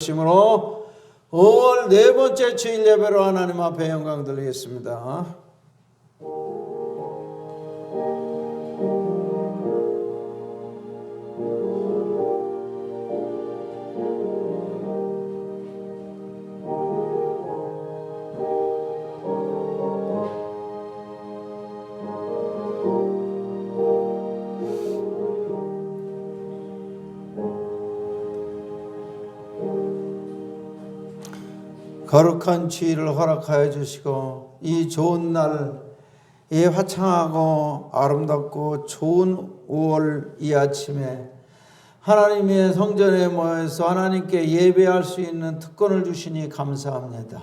심으로 5월 네 번째 주일 예배로 하나님 앞에 영광 돌리겠습니다. 거룩한 주일을 허락하여 주시고 이 좋은 날, 이 화창하고 아름답고 좋은 5월 이 아침에 하나님의 성전에 모여서 하나님께 예배할 수 있는 특권을 주시니 감사합니다.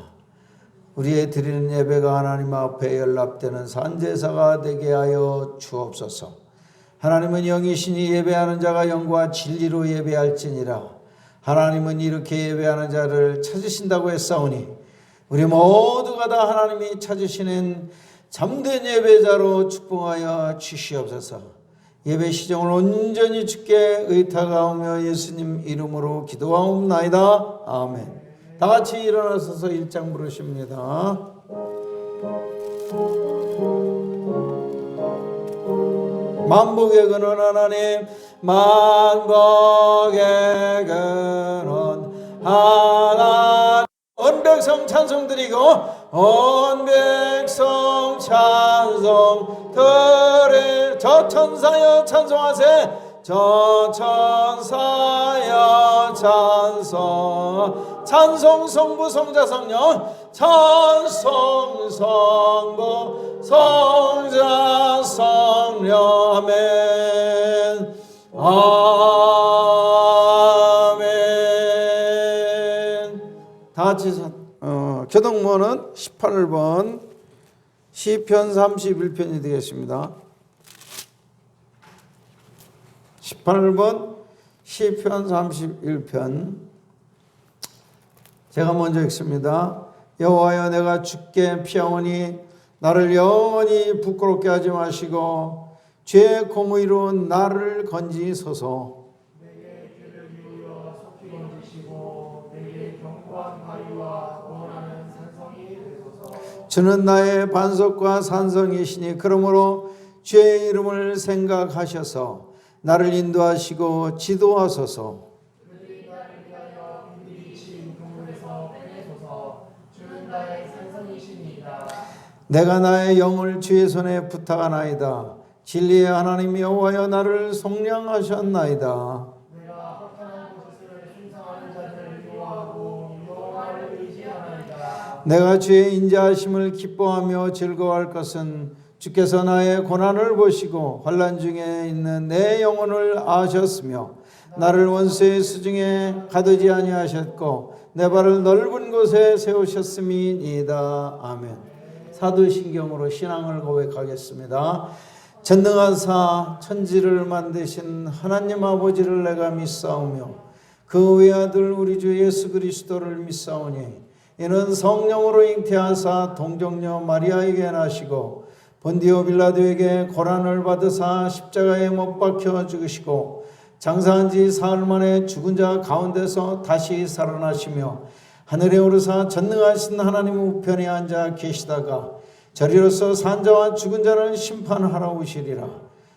우리의 드리는 예배가 하나님 앞에 연락되는 산제사가 되게 하여 주옵소서. 하나님은 영이시니 예배하는 자가 영과 진리로 예배할지니라. 하나님은 이렇게 예배하는 자를 찾으신다고 했사오니 우리 모두가 다 하나님이 찾으시는 참된 예배자로 축복하여 주시옵소서. 예배 시정을 온전히 주께 의탁하오며 예수님 이름으로 기도하옵나이다. 아멘. 다 같이 일어나서서 1장 부르십니다. 만복의 근원 하나님, 만복의 근원 하나님, 온 백성 찬송 드리고 온 백성 찬송 드리. 저 천사여 찬송하세, 저 천사여 찬송. 찬송 성부 성자 성령, 찬송 성부 성자 성령. 아멘. 아멘. 다 같이 교동문은 18번 시편 31편이 되겠습니다. 18번 시편 31편. 제가 먼저 읽습니다. 여호와여, 내가 주께 피하오니 나를 영원히 부끄럽게 하지 마시고 죄의 공의로 나를 건지소서. 내게 귀를 기울여 속히 건지시고 내게 견고한 바위와 원하는 산성이 되소서. 주는 나의 반석과 산성이시니 그러므로 주의 이름을 생각하셔서 나를 인도하시고 지도하소서. 그들이 나를 위하여 힘들이 친 그물에서 빼내소서. 주는 나의 산성이시니이다. 내가 나의 영을 주의 손에 부탁하나이다. 진리의 하나님 여호와여, 나를 속량하셨나이다. 내가 허탄한 곳을 숭상하는 자들을 미워하고 여호와를 의지하나이다. 내가 주의 인자하심을 기뻐하며 즐거워할 것은 주께서 나의 고난을 보시고 환난 중에 있는 내 영혼을 아셨으며 나를 원수의 수중에 가두지 아니하셨고 내 발을 넓은 곳에 세우셨음이니이다. 아멘. 사도신경으로 신앙을 고백하겠습니다. 전능하사 천지를 만드신 하나님 아버지를 내가 믿사오며 그 외아들 우리 주 예수 그리스도를 믿사오니 이는 성령으로 잉태하사 동정녀 마리아에게 나시고 본디오 빌라도에게 고난을 받으사 십자가에 못 박혀 죽으시고 장사한 지 사흘 만에 죽은 자 가운데서 다시 살아나시며 하늘에 오르사 전능하신 하나님 우편에 앉아 계시다가 저리로서 산자와 죽은 자를 심판하러 오시리라.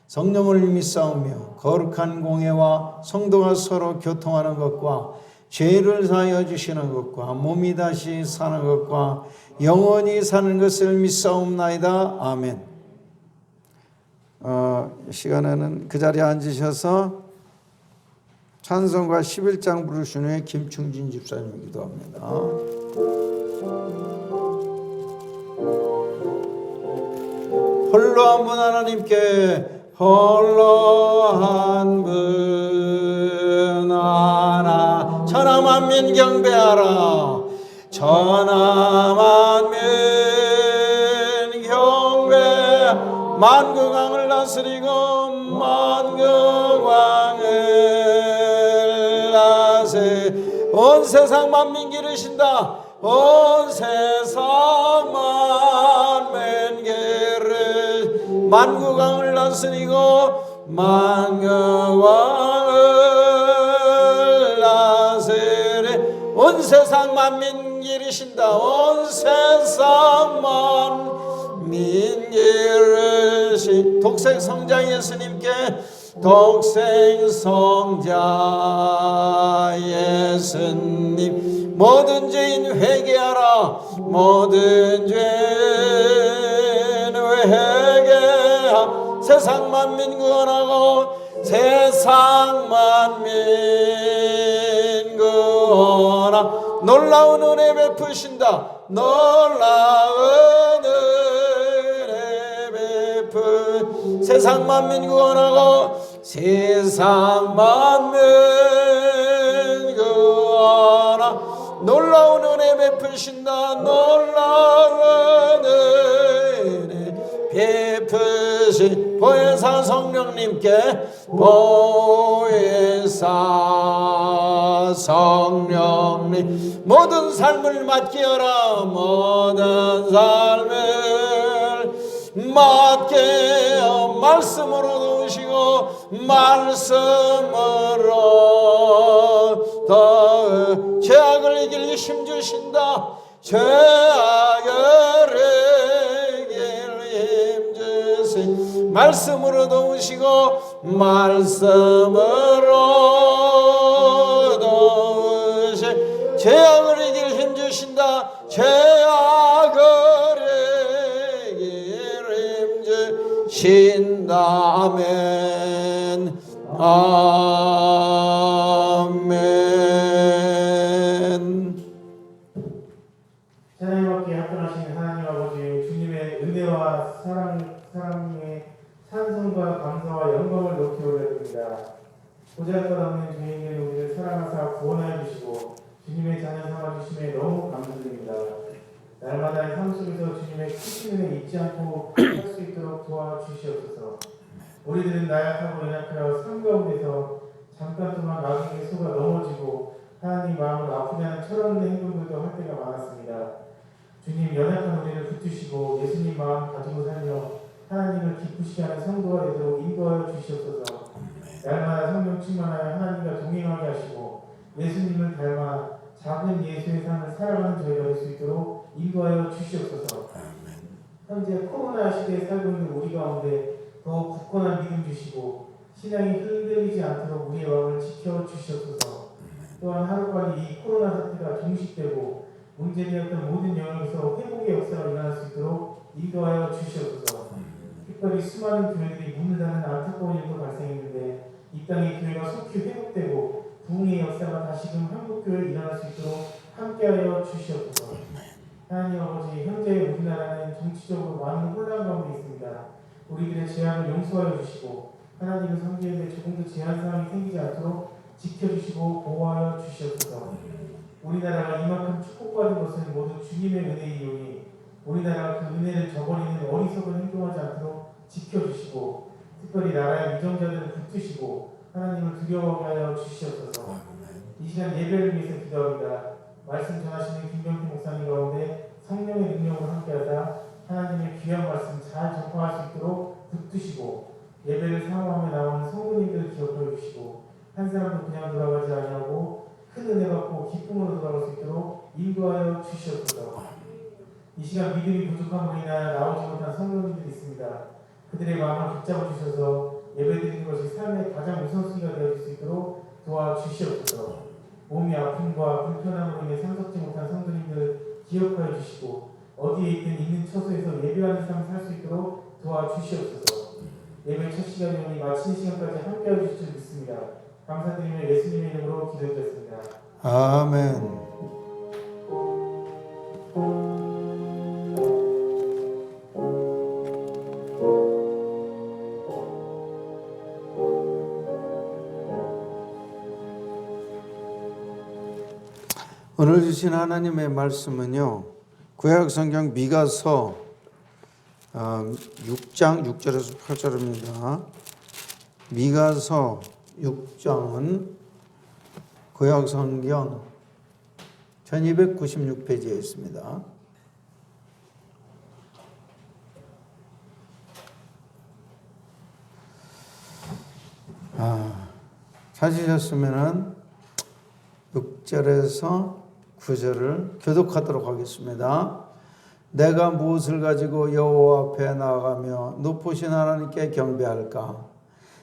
성령을 믿사오며 거룩한 공회와 성도가 서로 교통하는 것과 죄를 사하여 주시는 것과 몸이 다시 사는 것과 영원히 사는 것을 믿사옵나이다. 아멘. 시간에는 그 자리에 앉으셔서 찬송가 11장 부르신 후에 김충진 집사님이 기도합니다. 홀로 한 분 하나님께, 홀로 한 분 하나, 천하만민 경배하라. 천하만민 경배. 만국왕을 다스리고 만국왕을 다스리 온 세상 만민 기르신다. 온 세상 만민 기르 만국왕을 다스리고 만국왕을 다스리 온 세상 만민 기르신다. 온 세상 만민 기르신 독생 성자 예수님께 독생 성자 예수님 모든 죄인 회개하라. 모든 죄인 회개하. 세상 만민 구원하고 세상 만민 구원하. 놀라운 은혜 베푸신다. 놀라운 은혜 베푸. 세상 만민 구원하고 세상 만민 구원하. 놀라운 은혜 베푸신다. 놀라운 은혜 베푸신 보혜사 성령님께 보혜사 성령님 모든 삶을 맡기어라. 모든 삶을 맡겨 말씀으로 도우시고 말씀으로 더 죄악을 이길 힘 주신다. 죄악을 이길 힘 주신 말씀으로 도우시고 말씀으로 도우시 죄악을 이길 힘 주신다. 죄악을 이길 힘 주신다. 아멘 아멘. 찬양받기에 합당하신 하나님 아버지, 주님의 은혜와 사랑의 찬송과 감사와 영광을 높이 올려드립니다. 보잘것없는 죄인된 우리를 사랑하사 구원하여 주시고 주님의 자녀 삼아주심에 너무 감사드립니다. 날마다의 삶 속에서 주님의 크신 은혜 잊지 않고 할 수 있도록 도와주시옵소서. 우리들은 나약하고 연약하여 삶 가운데서 잠깐 동안 마귀의 속아 넘어지고 하나님 마음을 아프게 하는 철없는 행동들도 할 때가 많았습니다. 주님, 연약한 우리를 붙드시고 예수님 마음 가지고 살며 하나님을 기쁘시게 하는 성도가 되도록 인도하여 주시옵소서. 날마다 성령 충만하여 하나님과 동행하게 하시고 예수님을 닮아 작은 예수의 삶을 살아가는 저희가 될 수 있도록 인도하여 주시옵소서. 현재 코로나 시대에 살고 있는 우리 가운데 더 굳건한 믿음 주시고 신앙이 흔들리지 않도록 우리의 마음을 지켜주시옵소서. 또한 하루빨리 이 코로나 사태가 종식되고 문제되었던 모든 영역에서 회복의 역사가 일어날 수 있도록 인도하여 주시옵소서. 특별히 수많은 교회들이 문을 닫는 안타까운 일도 발생했는데 이 땅의 교회가 속히 회복되고 부흥의 역사가 다시금 한국교회에 일어날 수 있도록 함께하여 주시옵소서. 하나님 아버지, 현재 우리나라는 정치적으로 많은 혼란 가운데 있습니다. 우리들의 죄악을 용서하여 주시고 하나님을 섬기는데 조금 더 제한 사항이 생기지 않도록 지켜주시고 보호하여 주시옵소서. 우리나라가 이만큼 축복받은 것은 모두 주님의 은혜이오니 우리나라가 그 은혜를 저버리는 어리석은 행동하지 않도록 지켜주시고 특별히 나라의 위정자들을 붙드시고 하나님을 두려워하게 하여 주시옵소서. 이 시간 예배를 위해서 기도합니다. 말씀 전하시는 김병태 목사님 가운데 성령의 능력으로 함께하자 하나님의 귀한 말씀 잘 전파할 수 있도록 붙드시고 예배를 사모하며 나오는 성도님들을 기억해 주시고 한 사람도 그냥 돌아가지 아니하고 큰 은혜 받고 기쁨으로 돌아갈 수 있도록 인도하여 주시옵소서. 이 시간 믿음이 부족함으로 인하여 나오지 못한 성도님들이 있습니다. 그들의 마음을 붙잡아 주셔서 예배드리는 것이 삶의 가장 우선순위가 되어질 수 있도록 도와주시옵소서. 몸이 아픔과 불편함으로 인해 참석지 못한 성도님들 기억하여 주시고 어디에 있든 있는 처소에서 예배하는 삶을 살 수 있도록 도와주시옵소서. 예배 첫 시간이오니 마치는 시간까지 함께하여 주실 줄 믿습니다. 감사드리며 예수님의 이름으로 기도드렸습니다. 아멘. 오늘 주신 하나님의 말씀은요, 구약성경 미가서 6장 6절에서 8절입니다. 미가서 6장은 구약성경 1296페이지에 있습니다. 찾으셨으면은 6절에서 구절을 교독하도록 하겠습니다. 내가 무엇을 가지고 여호와 앞에 나아가며 높으신 하나님께 경배할까?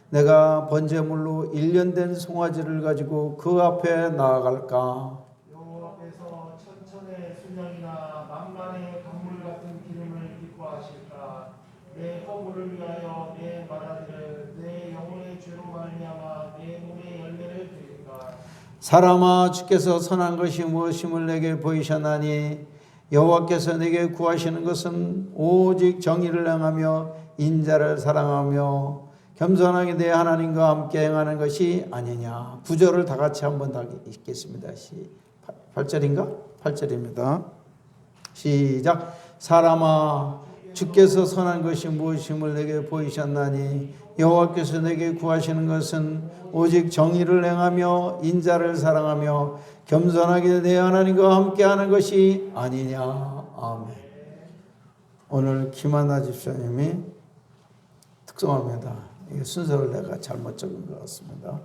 내가 번제물로 1년 된 송아지를 가지고 그 앞에 나아갈까? 여호와 앞에서 천천의 순양이나 만만의 강물 같은 기름을 기뻐하실까? 내 허물을 위하여 내 마다들을 내 영혼의 죄로 말미암아 내 몸의 열매를 드릴까? 사람아, 주께서 선한 것이 무엇임을 내게 보이셨나니 여호와께서 내게 구하시는 것은 오직 정의를 행하며 인자를 사랑하며 겸손하게 내 하나님과 함께 행하는 것이 아니냐. 구절을 다 같이 한번 다 읽겠습니다. 8절인가? 8절입니다. 시작. 사람아, 주께서 선한 것이 무엇임을 내게 보이셨나니 여호와께서 내게 구하시는 것은 오직 정의를 행하며 인자를 사랑하며 겸손하게 내 하나님과 함께하는 것이 아니냐. 아멘. 오늘 김하나 집사님이 특성합니다. 이 순서를 내가 잘못 적은 것 같습니다.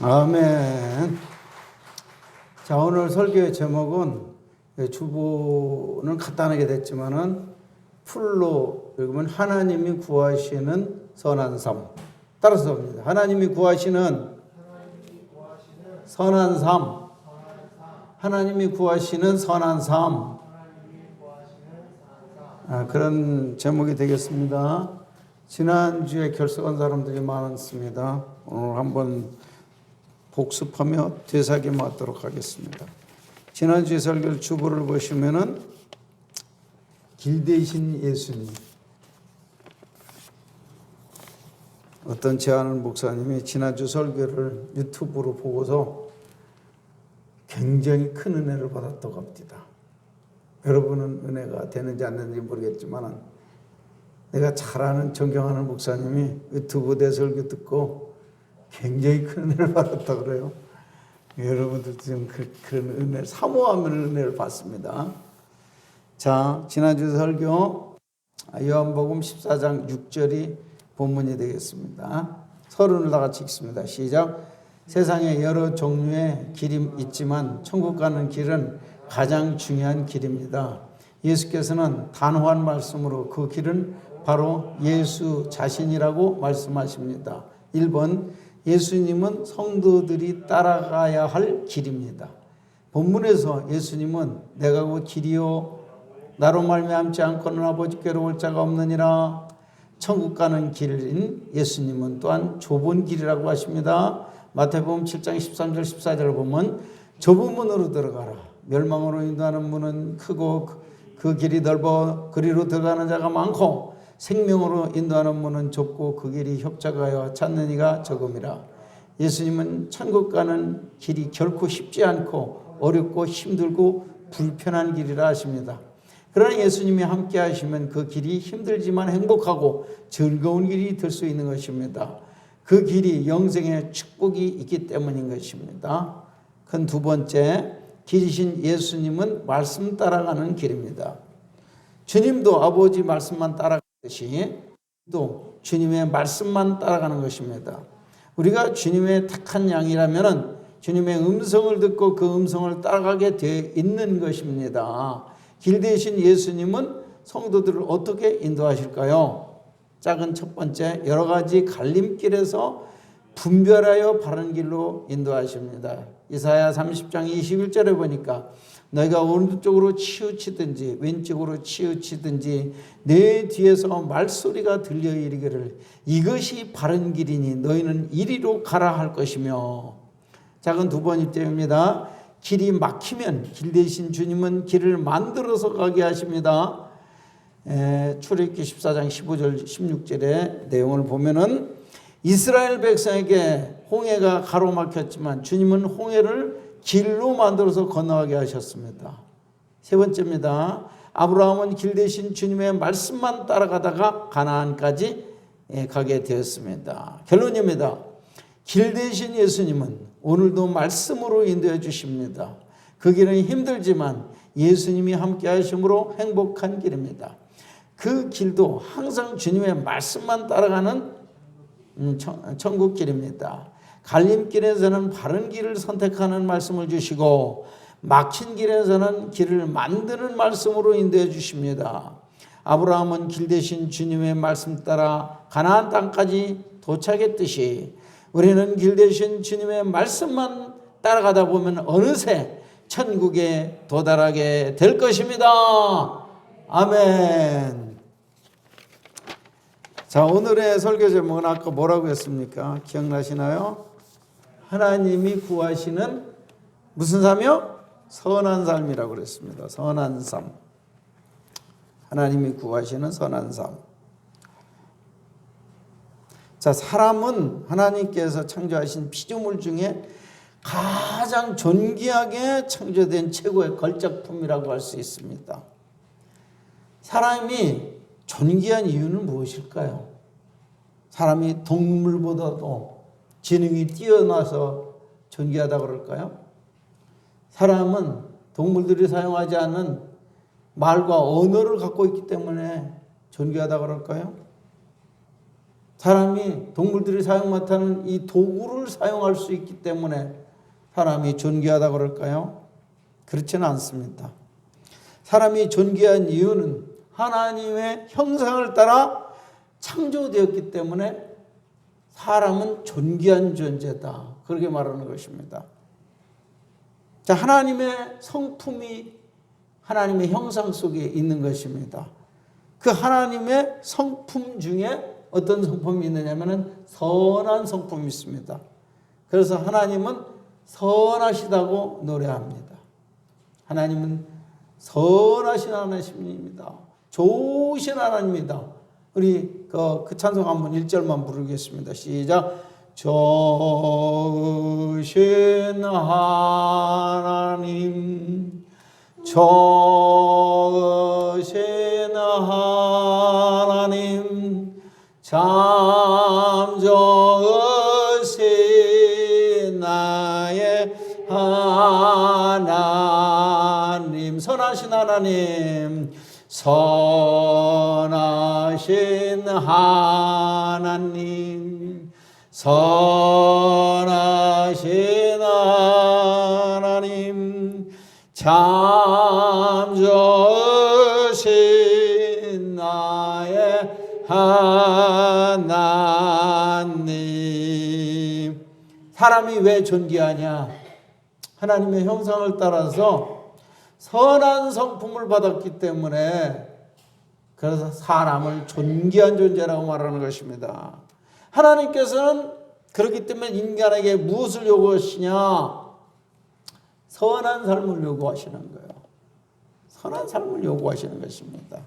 아멘. 자, 오늘 설교의 제목은 주보는 간단하게 됐지만은 풀로 읽으면 하나님이 구하시는 선한 삶. 따라서 봅니다. 하나님이 구하시는 선한 삶. 하나님이 구하시는 선한 삶. 그런 제목이 되겠습니다. 지난주에 결석한 사람들이 많았습니다. 오늘 한번 복습하며 되새김 하도록 하겠습니다. 지난주에 설교 주보를 보시면은 길 대신 예수님, 어떤 제아는 목사님이 지난주 설교를 유튜브로 보고서 굉장히 큰 은혜를 받았다고 합니다. 여러분은 은혜가 되는지 안 되는지 모르겠지만 내가 잘 아는 존경하는 목사님이 유튜브 내 설교 듣고 굉장히 큰 은혜를 받았다고 그래요. 여러분들도 좀 그런 은혜, 사모하면 은혜를 받습니다. 자, 지난주 설교 요한복음 14장 6절이 본문이 되겠습니다. 서론을 다 같이 읽습니다. 시작. 세상에 여러 종류의 길이 있지만 천국 가는 길은 가장 중요한 길입니다. 예수께서는 단호한 말씀으로 그 길은 바로 예수 자신이라고 말씀하십니다. 1번, 예수님은 성도들이 따라가야 할 길입니다. 본문에서 예수님은 내가 곧 길이요 나로 말미암지 않고는 아버지께로 올 자가 없느니라. 천국 가는 길인 예수님은 또한 좁은 길이라고 하십니다. 마태복음 7장 13절 14절을 보면 좁은 문으로 들어가라. 멸망으로 인도하는 문은 크고 그 길이 넓어 그리로 들어가는 자가 많고 생명으로 인도하는 문은 좁고 그 길이 협착하여 찾는 이가 적음이라. 예수님은 천국 가는 길이 결코 쉽지 않고 어렵고 힘들고 불편한 길이라 하십니다. 그러나 예수님이 함께 하시면 그 길이 힘들지만 행복하고 즐거운 길이 될 수 있는 것입니다. 그 길이 영생의 축복이 있기 때문인 것입니다. 큰 두 번째, 길이신 예수님은 말씀 따라가는 길입니다. 주님도 아버지 말씀만 따라가듯이 또 주님의 말씀만 따라가는 것입니다. 우리가 주님의 택한 양이라면 주님의 음성을 듣고 그 음성을 따라가게 되어 있는 것입니다. 길 대신 예수님은 성도들을 어떻게 인도하실까요? 작은 첫 번째, 여러 가지 갈림길에서 분별하여 바른 길로 인도하십니다. 이사야 30장 21절에 보니까 너희가 오른쪽으로 치우치든지 왼쪽으로 치우치든지 내 뒤에서 말소리가 들려 이르기를 이것이 바른 길이니 너희는 이리로 가라 할 것이며. 작은 두 번째입니다. 길이 막히면 길 대신 주님은 길을 만들어서 가게 하십니다. 출애굽기 14장 15절 16절의 내용을 보면은 이스라엘 백성에게 홍해가 가로막혔지만 주님은 홍해를 길로 만들어서 건너가게 하셨습니다. 세 번째입니다. 아브라함은 길 대신 주님의 말씀만 따라가다가 가나안까지 가게 되었습니다. 결론입니다. 길 대신 예수님은 오늘도 말씀으로 인도해 주십니다. 그 길은 힘들지만 예수님이 함께 하심으로 행복한 길입니다. 그 길도 항상 주님의 말씀만 따라가는 천국 길입니다. 갈림길에서는 바른 길을 선택하는 말씀을 주시고 막힌 길에서는 길을 만드는 말씀으로 인도해 주십니다. 아브라함은 길 대신 주님의 말씀 따라 가나안 땅까지 도착했듯이 우리는 길 대신 주님의 말씀만 따라가다 보면 어느새 천국에 도달하게 될 것입니다. 아멘. 자, 오늘의 설교 제목은 아까 뭐라고 했습니까? 기억나시나요? 하나님이 구하시는 무슨 삶이요? 선한 삶이라고 그랬습니다. 선한 삶. 하나님이 구하시는 선한 삶. 자, 사람은 하나님께서 창조하신 피조물 중에 가장 존귀하게 창조된 최고의 걸작품이라고 할 수 있습니다. 사람이 존귀한 이유는 무엇일까요? 사람이 동물보다도 지능이 뛰어나서 존귀하다고 그럴까요? 사람은 동물들이 사용하지 않는 말과 언어를 갖고 있기 때문에 존귀하다고 그럴까요? 사람이 동물들이 사용 못하는 이 도구를 사용할 수 있기 때문에 사람이 존귀하다고 그럴까요? 그렇지는 않습니다. 사람이 존귀한 이유는 하나님의 형상을 따라 창조되었기 때문에 사람은 존귀한 존재다. 그렇게 말하는 것입니다. 자, 하나님의 성품이 하나님의 형상 속에 있는 것입니다. 그 하나님의 성품 중에 어떤 성품이 있느냐면 선한 성품이 있습니다. 그래서 하나님은 선하시다고 노래합니다. 하나님은 선하신 하나님입니다. 좋으신 하나님입니다. 우리 그 찬송 한번 1절만 부르겠습니다. 시작. 좋으신 하나님, 좋으신 하나님, 참 좋으신 나의 하나님. 선하신 하나님, 선하신 하나님, 선하신 하나님, 참 좋으신 나의 하나님. 사람이 왜 존귀하냐? 하나님의 형상을 따라서 선한 성품을 받았기 때문에, 그래서 사람을 존귀한 존재라고 말하는 것입니다. 하나님께서는 그렇기 때문에 인간에게 무엇을 요구하시냐? 선한 삶을 요구하시는 거예요. 선한 삶을 요구하시는 것입니다.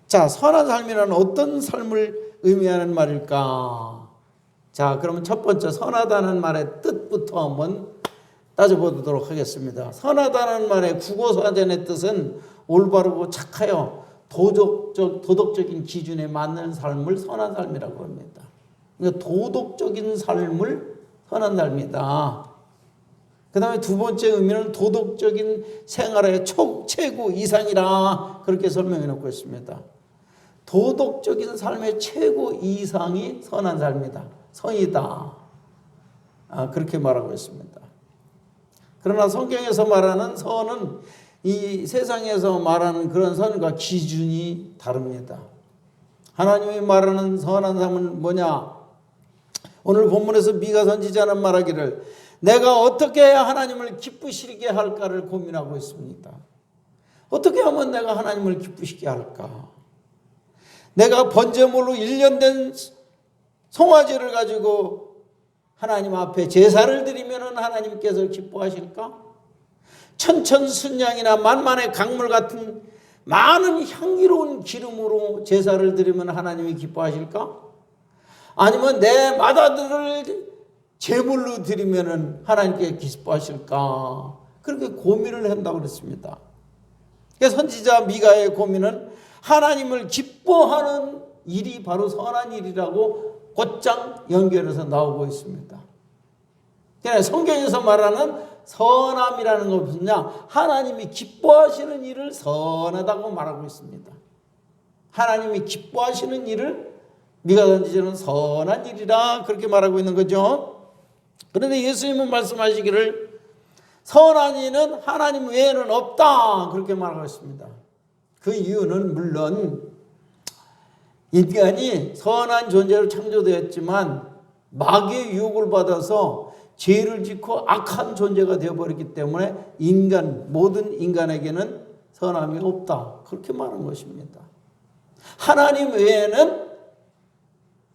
자, 선한 삶이란 어떤 삶을 의미하는 말일까? 자, 그러면 첫 번째 선하다는 말의 뜻부터 한번 따져보도록 하겠습니다. 선하다는 말의 국어사전의 뜻은 올바르고 착하여 도덕적인 기준에 맞는 삶을 선한 삶이라고 합니다. 그러니까 도덕적인 삶을 선한 삶이다. 그 다음에 두 번째 의미는 도덕적인 생활의 최고 이상이라 그렇게 설명해 놓고 있습니다. 도덕적인 삶의 최고 이상이 선한 삶이다. 선이다. 그렇게 말하고 있습니다. 그러나 성경에서 말하는 선은 이 세상에서 말하는 그런 선과 기준이 다릅니다. 하나님이 말하는 선한 삶은 뭐냐? 오늘 본문에서 미가 선지자는 말하기를 내가 어떻게 해야 하나님을 기쁘시게 할까를 고민하고 있습니다. 어떻게 하면 내가 하나님을 기쁘시게 할까? 내가 번제물로 1년 된 송아지를 가지고 하나님 앞에 제사를 드리면 하나님께서 기뻐하실까? 천천순양이나 만만의 강물 같은 많은 향기로운 기름으로 제사를 드리면 하나님이 기뻐하실까? 아니면 내 맏아들을 제물로 드리면 하나님께 기뻐하실까? 그렇게 고민을 한다고 그랬습니다. 그래서 선지자 미가의 고민은 하나님을 기뻐하는 일이 바로 선한 일이라고 곧장 연결해서 나오고 있습니다. 그러니까 성경에서 말하는 선함이라는 것은요, 하나님이 기뻐하시는 일을 선하다고 말하고 있습니다. 하나님이 기뻐하시는 일을 미가 선지자는 선한 일이라 그렇게 말하고 있는 거죠. 그런데 예수님은 말씀하시기를 선한 이는 하나님 외에는 없다 그렇게 말하고 있습니다. 그 이유는 물론 인간이 선한 존재로 창조되었지만 마귀의 유혹을 받아서 죄를 짓고 악한 존재가 되어버렸기 때문에 모든 인간에게는 선함이 없다 그렇게 말한 것입니다. 하나님 외에는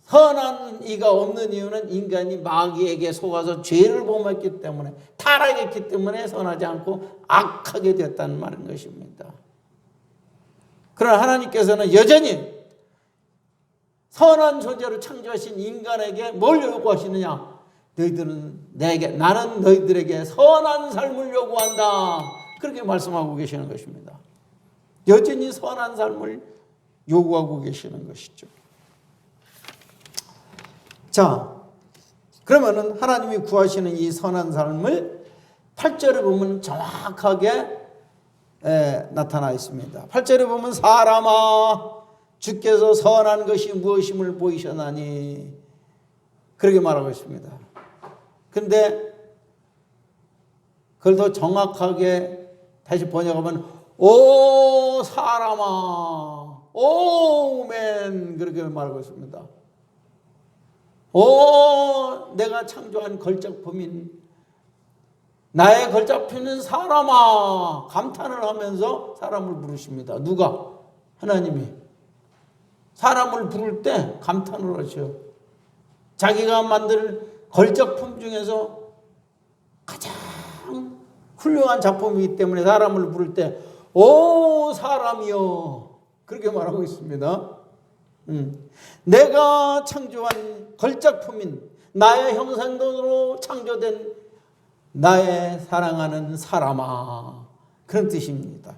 선한 이가 없는 이유는 인간이 마귀에게 속아서 죄를 범했기 때문에, 타락했기 때문에 선하지 않고 악하게 되었다는 말인 것입니다. 그러나 하나님께서는 여전히 선한 존재로 창조하신 인간에게 뭘 요구하시느냐? 나는 너희들에게 선한 삶을 요구한다. 그렇게 말씀하고 계시는 것입니다. 여전히 선한 삶을 요구하고 계시는 것이죠. 자, 그러면은 하나님이 구하시는 이 선한 삶을 8절에 보면 정확하게 나타나 있습니다. 8절에 보면 사람아 주께서 선한 것이 무엇임을 보이셨나니 그렇게 말하고 있습니다. 그런데 그걸 더 정확하게 다시 번역하면 오 사람아 오멘 그렇게 말하고 있습니다. 오 내가 창조한 걸작품인 나의 걸작품인 사람아 감탄을 하면서 사람을 부르십니다. 누가? 하나님이 사람을 부를 때 감탄을 하셔. 자기가 만들 걸작품 중에서 가장 훌륭한 작품이기 때문에 사람을 부를 때 오 사람이여 그렇게 말하고 있습니다. 내가 창조한 걸작품인 나의 형상대로 창조된 나의 사랑하는 사람아, 그런 뜻입니다.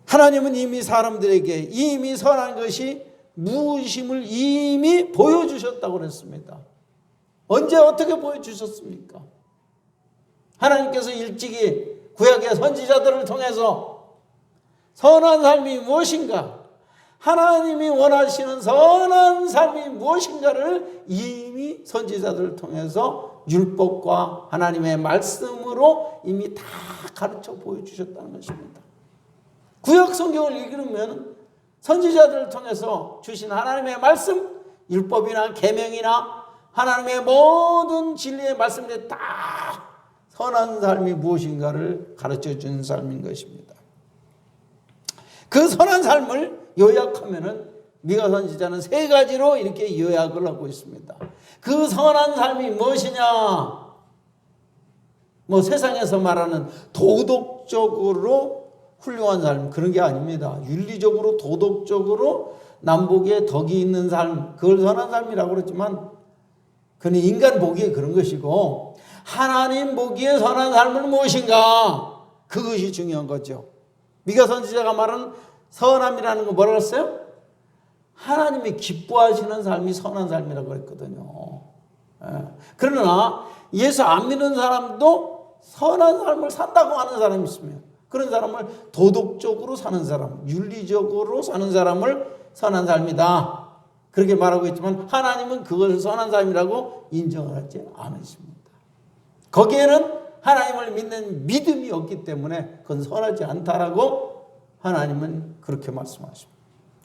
하나님은 이미 사람들에게 이미 선한 것이 무엇임을 이미 보여주셨다고 그랬습니다. 언제 어떻게 보여주셨습니까? 하나님께서 일찍이 구약의 선지자들을 통해서 선한 삶이 무엇인가, 하나님이 원하시는 선한 삶이 무엇인가를 이미 선지자들을 통해서 율법과 하나님의 말씀으로 이미 다 가르쳐 보여주셨다는 것입니다. 구약 성경을 읽으면 선지자들을 통해서 주신 하나님의 말씀, 율법이나 계명이나 하나님의 모든 진리의 말씀들이 다 선한 삶이 무엇인가를 가르쳐 주는 삶인 것입니다. 그 선한 삶을 요약하면은 미가 선지자는 세 가지로 이렇게 요약을 하고 있습니다. 그 선한 삶이 무엇이냐? 뭐 세상에서 말하는 도덕적으로 훌륭한 삶, 그런 게 아닙니다. 윤리적으로 도덕적으로 남복에 덕이 있는 삶, 그걸 선한 삶이라고 그랬지만 그는 인간 보기에 그런 것이고, 하나님 보기에 선한 삶은 무엇인가? 그것이 중요한 거죠. 미가 선지자가 말하는 선함이라는 거 뭐라고 했어요? 하나님이 기뻐하시는 삶이 선한 삶이라고 그랬거든요. 그러나 예수 안 믿는 사람도 선한 삶을 산다고 하는 사람이 있으면 그런 사람을 도덕적으로 사는 사람, 윤리적으로 사는 사람을 선한 삶이다, 그렇게 말하고 있지만 하나님은 그것을 선한 삶이라고 인정을 하지 않으십니다. 거기에는 하나님을 믿는 믿음이 없기 때문에 그건 선하지 않다라고 하나님은 그렇게 말씀하십니다.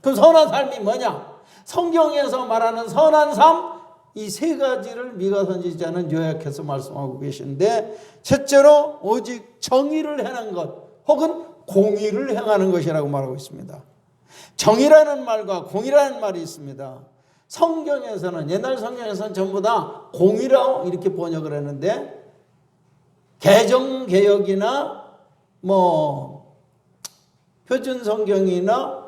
그럼 선한 삶이 뭐냐? 성경에서 말하는 선한 삶, 이 세 가지를 미가 선지자는 요약해서 말씀하고 계신데, 첫째로 오직 정의를 행하는 것 혹은 공의를 행하는 것이라고 말하고 있습니다. 정의라는 말과 공의라는 말이 있습니다. 성경에서는, 옛날 성경에서는 전부 다 공의라고 이렇게 번역을 했는데, 개정개혁이나 표준 성경이나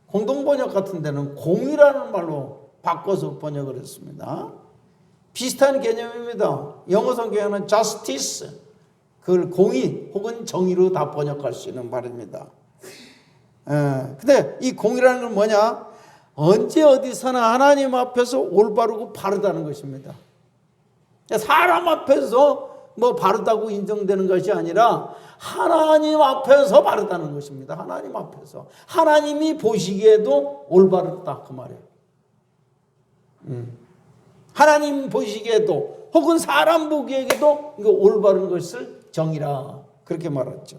공동번역 같은 데는 공의라는 말로 바꿔서 번역을 했습니다. 비슷한 개념입니다. 영어 성경에는 justice, 그걸 공의 혹은 정의로 다 번역할 수 있는 말입니다. 근데 이 공의라는 건 뭐냐? 언제 어디서나 하나님 앞에서 올바르고 바르다는 것입니다. 사람 앞에서 바르다고 인정되는 것이 아니라 하나님 앞에서 바르다는 것입니다. 하나님 앞에서. 하나님이 보시기에도 올바르다, 그 말이에요. 하나님 보시기에도 혹은 사람 보기에도 이거 올바른 것을 정의라, 그렇게 말했죠.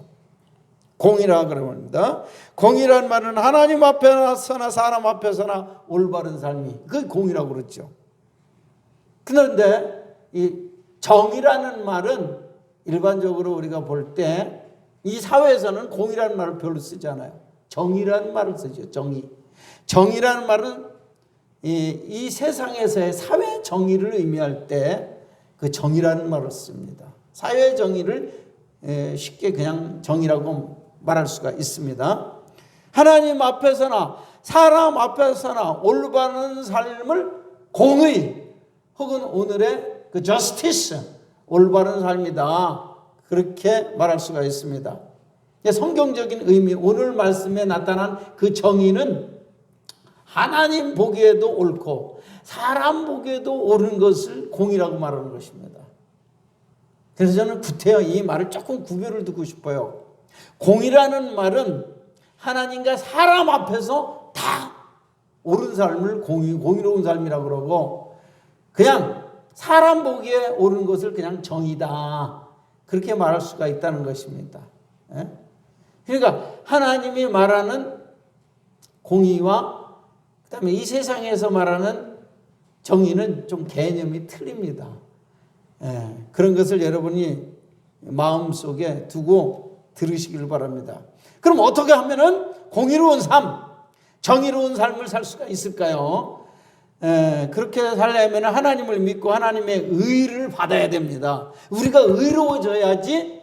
공의라 그럽니다. 공의란 말은 하나님 앞에서나 사람 앞에서나 올바른 삶이, 그게 공의라고 그랬죠. 그런데 이 정의라는 말은 일반적으로 우리가 볼 때 이 사회에서는 공의라는 말을 별로 쓰지 않아요. 정의라는 말을 쓰죠. 정의라는 말은 이 세상에서의 사회 정의를 의미할 때 그 정의라는 말을 씁니다. 사회 정의를 쉽게 그냥 정의라고 말할 수가 있습니다. 하나님 앞에서나 사람 앞에서나 올바른 삶을 공의 혹은 오늘의 그 justice, 올바른 삶이다, 그렇게 말할 수가 있습니다. 성경적인 의미, 오늘 말씀에 나타난 그 정의는 하나님 보기에도 옳고 사람 보기에도 옳은 것을 공의라고 말하는 것입니다. 그래서 저는 구태여 이 말을 조금 구별을 두고 싶어요. 공의라는 말은 하나님과 사람 앞에서 다 옳은 삶을 공의로운 삶이라고 그러고, 그냥 사람 보기에 옳은 것을 그냥 정의다, 그렇게 말할 수가 있다는 것입니다. 그러니까 하나님이 말하는 공의와 그다음에 이 세상에서 말하는 정의는 좀 개념이 틀립니다. 그런 것을 여러분이 마음속에 두고 들으시길 바랍니다. 그럼 어떻게 하면은 공의로운 삶, 정의로운 삶을 살 수가 있을까요? 그렇게 살려면 하나님을 믿고 하나님의 의를 받아야 됩니다. 우리가 의로워져야지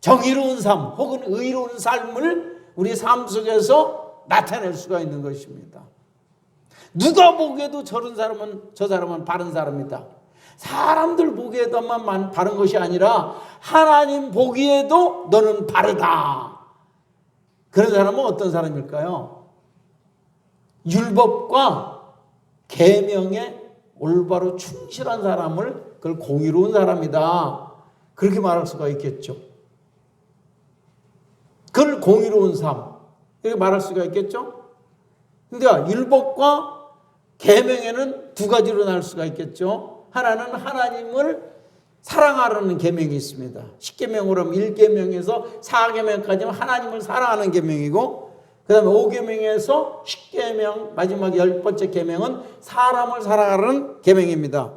정의로운 삶 혹은 의로운 삶을 우리 삶 속에서 나타낼 수가 있는 것입니다. 누가 보기에도 저 사람은 바른 사람이다. 사람들 보기에도만 바른 것이 아니라 하나님 보기에도 너는 바르다. 그런 사람은 어떤 사람일까요? 율법과 계명에 올바로 충실한 사람을 그걸 공의로운 사람이다. 그렇게 말할 수가 있겠죠. 그걸 공의로운 삶 이렇게 말할 수가 있겠죠. 그러니까 율법과 계명에는 두 가지로 나눌 수가 있겠죠. 하나는 하나님을 사랑하라는 계명이 있습니다. 10계명으로 하면 1계명에서 4계명까지는 하나님을 사랑하는 계명이고, 그 다음에 5계명에서 10계명 마지막 10번째 계명은 사람을 사랑하라는 계명입니다.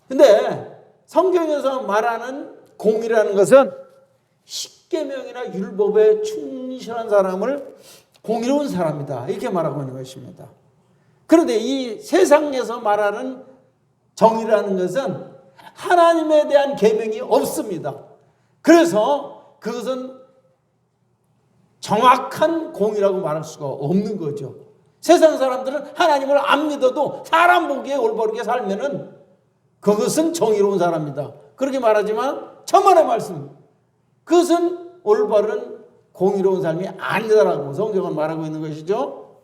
근데 성경에서 말하는 공의라는 것은 10계명이나 율법에 충실한 사람을 공의로운 사람이다 이렇게 말하고 있는 것입니다. 그런데 이 세상에서 말하는 정의라는 것은 하나님에 대한 계명이 없습니다. 그래서 그것은 정확한 공의라고 말할 수가 없는 거죠. 세상 사람들은 하나님을 안 믿어도 사람 보기에 올바르게 살면은 그것은 정의로운 사람이다 그렇게 말하지만 천만의 말씀, 그것은 올바른 공의로운 삶이 아니다라고 성경은 말하고 있는 것이죠.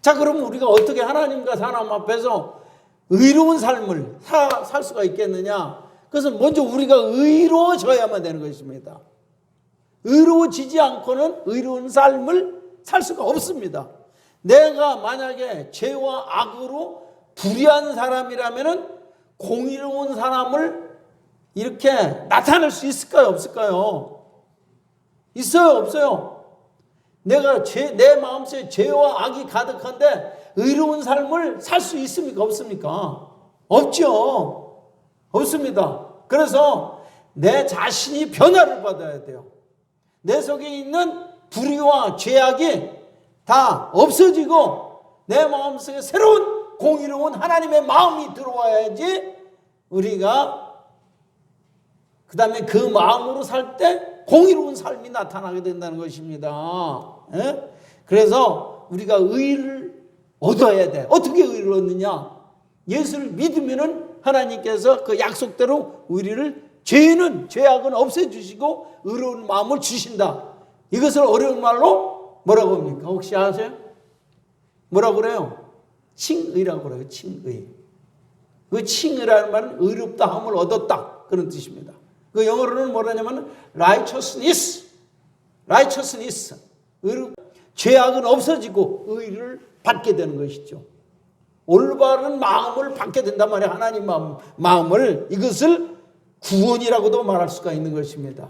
자, 그럼 우리가 어떻게 하나님과 사람 앞에서 의로운 삶을 살 수가 있겠느냐? 그것은 먼저 우리가 의로워져야만 되는 것입니다. 의로워지지 않고는 의로운 삶을 살 수가 없습니다. 내가 만약에 죄와 악으로 불의한 사람이라면 공의로운 사람을 이렇게 나타낼 수 있을까요? 없을까요? 있어요? 없어요? 내가 내 마음속에 죄와 악이 가득한데 의로운 삶을 살 수 있습니까? 없습니까? 없죠. 없습니다. 그래서 내 자신이 변화를 받아야 돼요. 내 속에 있는 불의와 죄악이 다 없어지고 내 마음속에 새로운 공의로운 하나님의 마음이 들어와야지 우리가 그 다음에 그 마음으로 살 때 공의로운 삶이 나타나게 된다는 것입니다. 그래서 우리가 의를 얻어야 돼. 어떻게 의를 얻느냐? 예수를 믿으면은 하나님께서 그 약속대로 우리를 죄악은 없애주시고 의로운 마음을 주신다. 이것을 어려운 말로 뭐라고 합니까? 혹시 아세요? 뭐라고 그래요? 칭의라고 그래요. 칭의. 그 칭의라는 말은 의롭다 함을 얻었다 그런 뜻입니다. 그 영어로는 뭐라냐면 righteousness. 죄악은 없어지고 의를 받게 되는 것이죠. 올바른 마음을 받게 된단 말이에요. 하나님 마음을. 이것을 구원이라고도 말할 수가 있는 것입니다.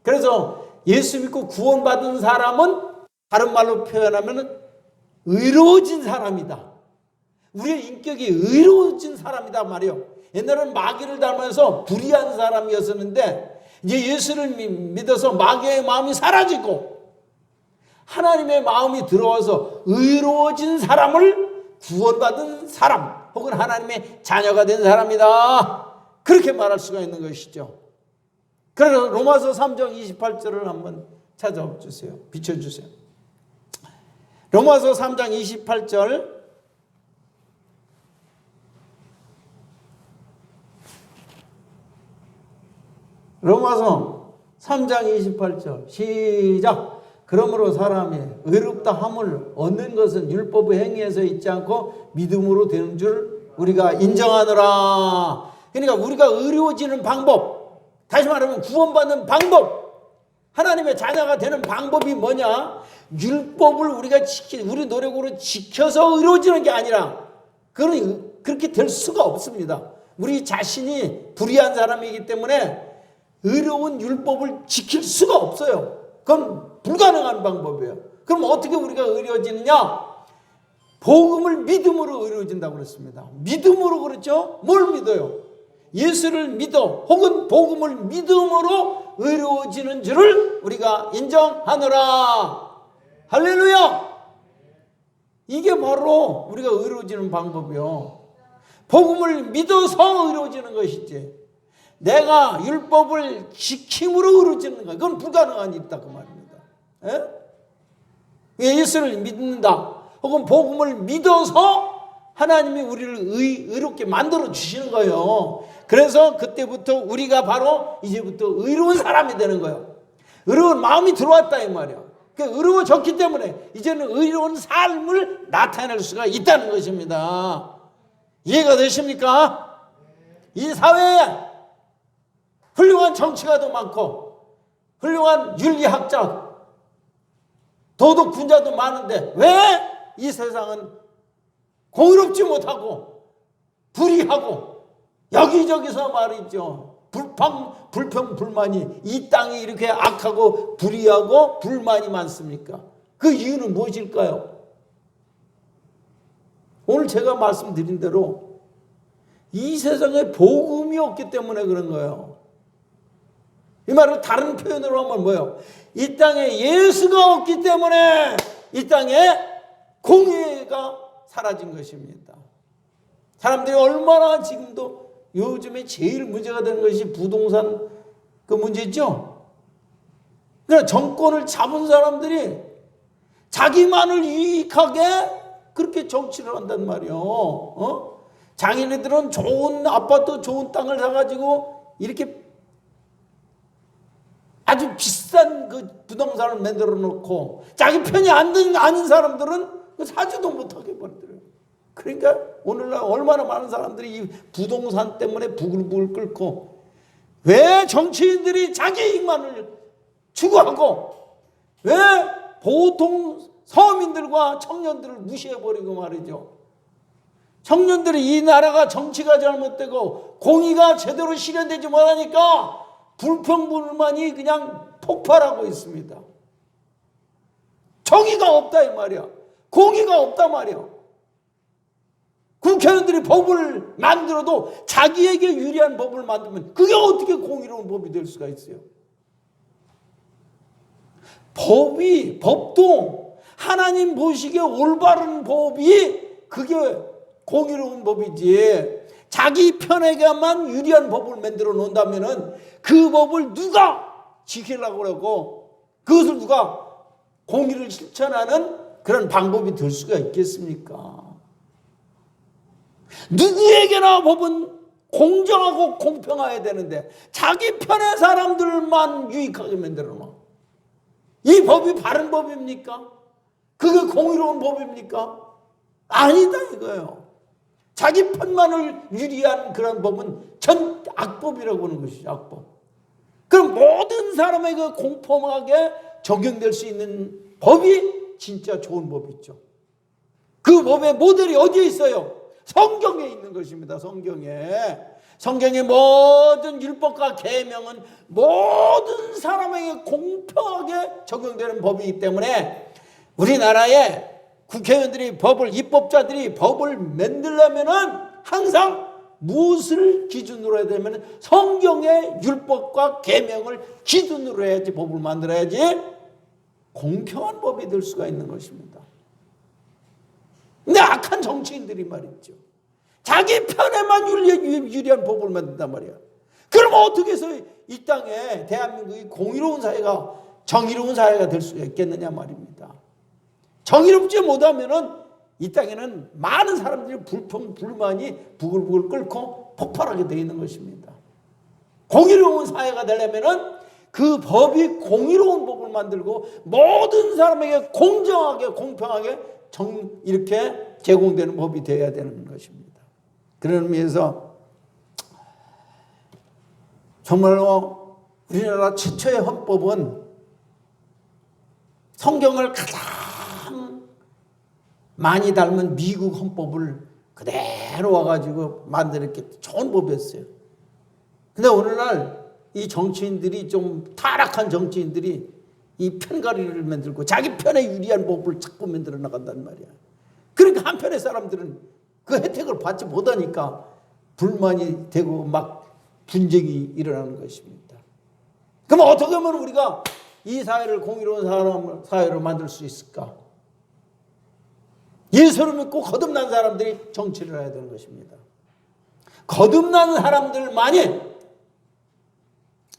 그래서 예수 믿고 구원받은 사람은 다른 말로 표현하면 의로워진 사람이다. 우리의 인격이 의로워진 사람이다 말이에요. 옛날에는 마귀를 닮아서 불의한 사람이었었는데 이제 예수를 믿어서 마귀의 마음이 사라지고 하나님의 마음이 들어와서 의로워진 사람을 구원받은 사람 혹은 하나님의 자녀가 된 사람이다. 그렇게 말할 수가 있는 것이죠. 그래서 로마서 3장 28절을 한번 찾아주세요. 비춰주세요. 로마서 3장 28절 로마서 3장 28절 시작. 그러므로 사람이 의롭다 함을 얻는 것은 율법의 행위에서 있지 않고 믿음으로 되는 줄 우리가 인정하노라. 그러니까 우리가 의로워지는 방법, 다시 말하면 구원받는 방법, 하나님의 자녀가 되는 방법이 뭐냐? 율법을 우리 노력으로 지켜서 의로워지는 게 아니라 그렇게 될 수가 없습니다. 우리 자신이 불의한 사람이기 때문에 의로운 율법을 지킬 수가 없어요. 그건 불가능한 방법이에요. 그럼 어떻게 우리가 의로워지느냐? 복음을 믿음으로 의로워진다고 그랬습니다. 믿음으로 그렇죠? 뭘 믿어요? 예수를 믿어 혹은 복음을 믿음으로 의로워지는 줄을 우리가 인정하노라. 할렐루야! 이게 바로 우리가 의로워지는 방법이요. 복음을 믿어서 의로워지는 것이지 내가 율법을 지킴으로 의로워지는 거 그건 불가능한 일이다 그 말입니다. 예수를 믿는다 혹은 복음을 믿어서 하나님이 우리를 의롭게 만들어 주시는 거예요. 그래서 그때부터 우리가 바로 이제부터 의로운 사람이 되는 거예요. 의로운 마음이 들어왔다 이 말이야. 의로워졌기 때문에 이제는 의로운 삶을 나타낼 수가 있다는 것입니다. 이해가 되십니까? 이 사회에 훌륭한 정치가도 많고 훌륭한 윤리학자 도덕군자도 많은데 왜 이 세상은 공의롭지 못하고 불의하고 여기저기서 말이죠 불평 불만이 이 땅이 이렇게 악하고 불의하고 불만이 많습니까? 그 이유는 무엇일까요? 오늘 제가 말씀드린 대로 이 세상에 복음이 없기 때문에 그런 거예요. 이 말을 다른 표현으로 하면 뭐예요? 이 땅에 예수가 없기 때문에 이 땅에 공의가 사라진 것입니다. 사람들이 얼마나 지금도 요즘에 제일 문제가 되는 것이 부동산 그 문제죠. 그러니까 정권을 잡은 사람들이 자기만을 유익하게 그렇게 정치를 한단 말이에요. 장인애들은 좋은 아파트 좋은 땅을 사가지고 이렇게 아주 비싼 그 부동산을 만들어 놓고 자기 편이 아닌 사람들은 사지도 못하게 만들어요. 그러니까 오늘날 얼마나 많은 사람들이 이 부동산 때문에 부글부글 끓고 왜 정치인들이 자기 이익만을 추구하고 왜 보통 서민들과 청년들을 무시해버리고 말이죠. 청년들이 이 나라가 정치가 잘못되고 공의가 제대로 실현되지 못하니까 불평불만이 그냥 폭발하고 있습니다. 정의가 없다 이 말이야. 공의가 없다 말이야. 국회의원들이 법을 만들어도 자기에게 유리한 법을 만들면 그게 어떻게 공의로운 법이 될 수가 있어요? 법도 하나님 보시기에 올바른 법이 그게 공의로운 법이지 자기 편에게만 유리한 법을 만들어 놓는다면 그 법을 누가 지키려고 그러고 그것을 누가 공의를 실천하는 그런 방법이 될 수가 있겠습니까? 누구에게나 법은 공정하고 공평해야 되는데 자기 편의 사람들만 유익하게 만들어 놔. 이 법이 바른 법입니까? 그게 공의로운 법입니까? 아니다 이거예요. 자기 편만을 유리한 그런 법은 전 악법이라고 하는 것이죠. 악법. 그럼 모든 사람에게 공평하게 적용될 수 있는 법이 진짜 좋은 법이죠. 그 법의 모델이 어디에 있어요? 성경에 있는 것입니다. 성경의 모든 율법과 계명은 모든 사람에게 공평하게 적용되는 법이기 때문에 우리나라에 국회의원들이 입법자들이 법을 만들려면은 항상 무엇을 기준으로 해야 되면 성경의 율법과 계명을 기준으로 해야지 법을 만들어야지 공평한 법이 될 수가 있는 것입니다. 근데 악한 정치인들이 말이죠. 자기 편에만 유리한 법을 만든단 말이야. 그럼 어떻게 해서 이 땅에 대한민국이 공의로운 사회가 정의로운 사회가 될 수가 있겠느냐 말입니다. 정의롭지 못하면은 이 땅에는 많은 사람들이 불만이 부글부글 끓고 폭발하게 되어 있는 것입니다. 공의로운 사회가 되려면은 그 법이 공의로운 법을 만들고 모든 사람에게 공정하게 공평하게 이렇게 제공되는 법이 되어야 되는 것입니다. 그런 의미에서 정말로 우리나라 최초의 헌법은 성경을 가장 많이 닮은 미국 헌법을 그대로 와가지고 만들었기 좋은 법이었어요. 근데 오늘날 이 정치인들이 좀 타락한 정치인들이 이 편가리를 만들고 자기 편에 유리한 법을 자꾸 만들어 나간단 말이야. 그러니까 한편의 사람들은 그 혜택을 받지 못하니까 불만이 되고 막 분쟁이 일어나는 것입니다. 그럼 어떻게 하면 우리가 이 사회를 공의로운 사회로 만들 수 있을까? 예수를 믿고 거듭난 사람들이 정치를 해야 되는 것입니다. 거듭난 사람들만이